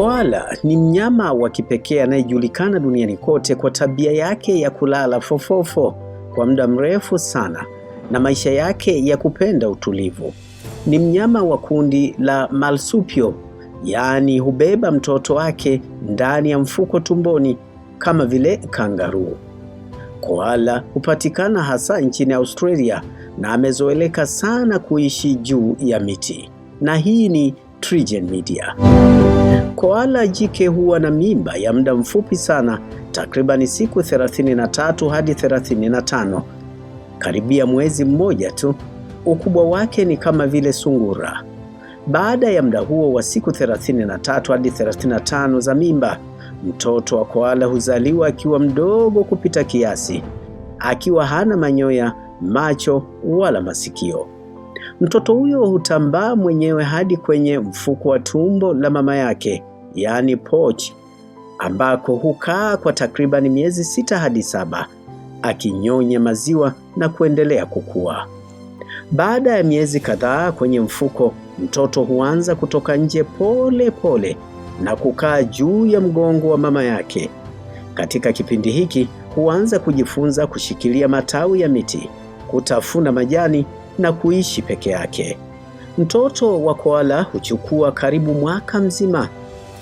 Koala ni mnyama wa kipekee anayejulikana duniani kote kwa tabia yake ya kulala fofofo kwa muda mrefu sana na maisha yake ya kupenda utulivu. Ni mnyama wa kundi la marsupio, yaani hubeba mtoto wake ndani ya mfuko tumboni kama vile kangaroo. Koala hupatikana hasa nchini Australia na amezoeleka sana kuishi juu ya miti. Na hii ni TriGen Media. Koala jike huwa na mimba ya muda mfupi sana, takriban siku 33 hadi 35, karibia mwezi mmoja tu. Ukubwa wake ni kama vile sungura. Baada ya muda huo wa siku 33 hadi 35 za mimba, mtoto wa koala huzaliwa akiwa mdogo kupita kiasi, akiwa hana manyoya, macho wala masikio. Mtoto huyo hutambaa mwenyewe hadi kwenye mfuko wa tumbo la mama yake, yaani pouch, ambako hukaa kwa takriban miezi 6 hadi 7, akinyonya maziwa na kuendelea kukua. Baada ya miezi kadhaa kwenye mfuko, mtoto huanza kutoka nje pole pole na kukaa juu ya mgongo wa mama yake. Katika kipindi hiki huanza kujifunza kushikilia matawi ya miti, kutafuna majani na kuishi peke yake. Mtoto wa koala huchukua karibu mwaka mzima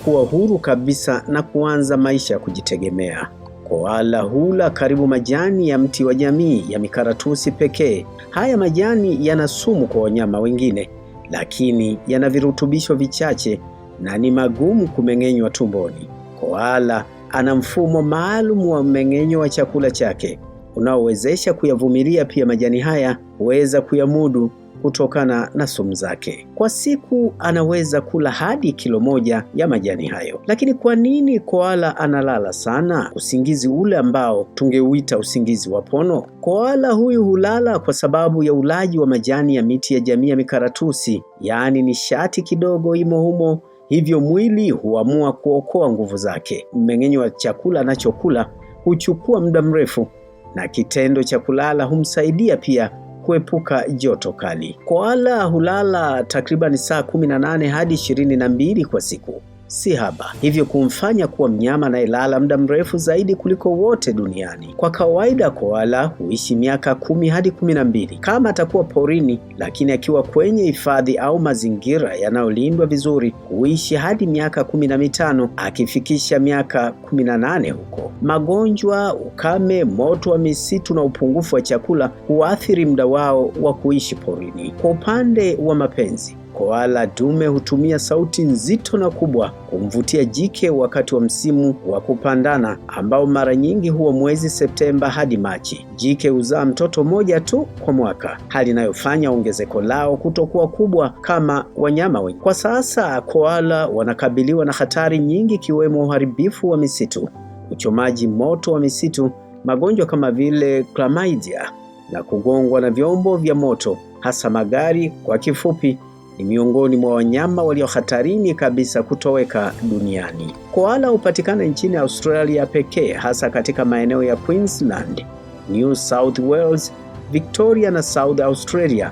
kuwa huru kabisa na kuanza maisha ya kujitegemea. Koala hula karibu majani ya mti wa jamii ya mikaratusi pekee. Haya majani yana sumu kwa wanyama wengine, lakini yana virutubisho vichache na ni magumu kumeng'enywa tumboni. Koala ana mfumo maalum wa mmeng'enyo wa chakula chake unaowezesha kuyavumilia pia majani haya, huweza kuyamudu kutokana na sumu zake. Kwa siku anaweza kula hadi kilo 1 ya majani hayo. Lakini kwa nini koala analala sana? Usingizi ule ambao tungeuita usingizi wa pono. Koala huyu hulala kwa sababu ya ulaji wa majani ya miti ya jamii ya mikaratusi, yaani nishati kidogo imo humo, hivyo mwili huamua kuokoa nguvu zake. Mmeng'enyo wa chakula anachokula huchukua muda mrefu, na kitendo cha kulala humsaidia pia kuepuka joto kali. Koala hulala takriban saa 18 hadi 22 kwa siku, si haba, hivyo kumfanya kuwa mnyama anayelala muda mrefu zaidi kuliko wote duniani. Kwa kawaida koala huishi miaka 10 hadi 12 kama atakuwa porini, lakini akiwa kwenye hifadhi au mazingira yanayolindwa vizuri huishi hadi miaka 15, akifikisha miaka 18 huko. Magonjwa, ukame, moto wa misitu na upungufu wa chakula huathiri muda wao wa kuishi porini. Kwa upande wa mapenzi, koala dume hutumia sauti nzito na kubwa kumvutia jike wakati wa msimu wa kupandana ambao mara nyingi huwa mwezi Septemba hadi Machi. Jike huzaa mtoto mmoja tu kwa mwaka, hali inayofanya ongezeko lao kutokuwa kubwa kama wanyama wengi. Kwa sasa koala wanakabiliwa na hatari nyingi, ikiwemo uharibifu wa misitu, uchomaji moto wa misitu, magonjwa kama vile chlamydia na kugongwa na vyombo vya moto, hasa magari. Kwa kifupi, ni miongoni mwa wanyama walio hatarini kabisa kutoweka duniani. Koala hupatikana nchini Australia pekee, hasa katika maeneo ya Queensland, New South Wales, Victoria na South Australia,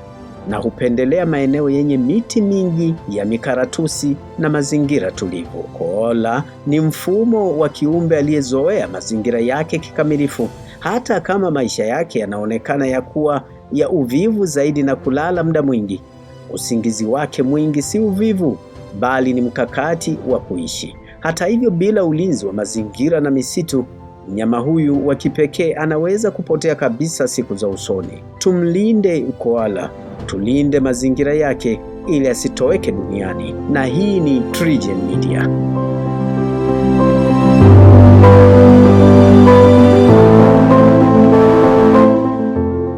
na hupendelea maeneo yenye miti mingi ya mikaratusi na mazingira tulivu. Koala ni mfumo wa kiumbe aliyezoea mazingira yake kikamilifu, hata kama maisha yake yanaonekana ya kuwa ya uvivu zaidi na kulala muda mwingi. Usingizi wake mwingi si uvivu, bali ni mkakati wa kuishi. Hata hivyo, bila ulinzi wa mazingira na misitu, mnyama huyu wa kipekee anaweza kupotea kabisa siku za usoni. Tumlinde koala, tulinde mazingira yake ili asitoweke duniani. Na hii ni TriGen Media.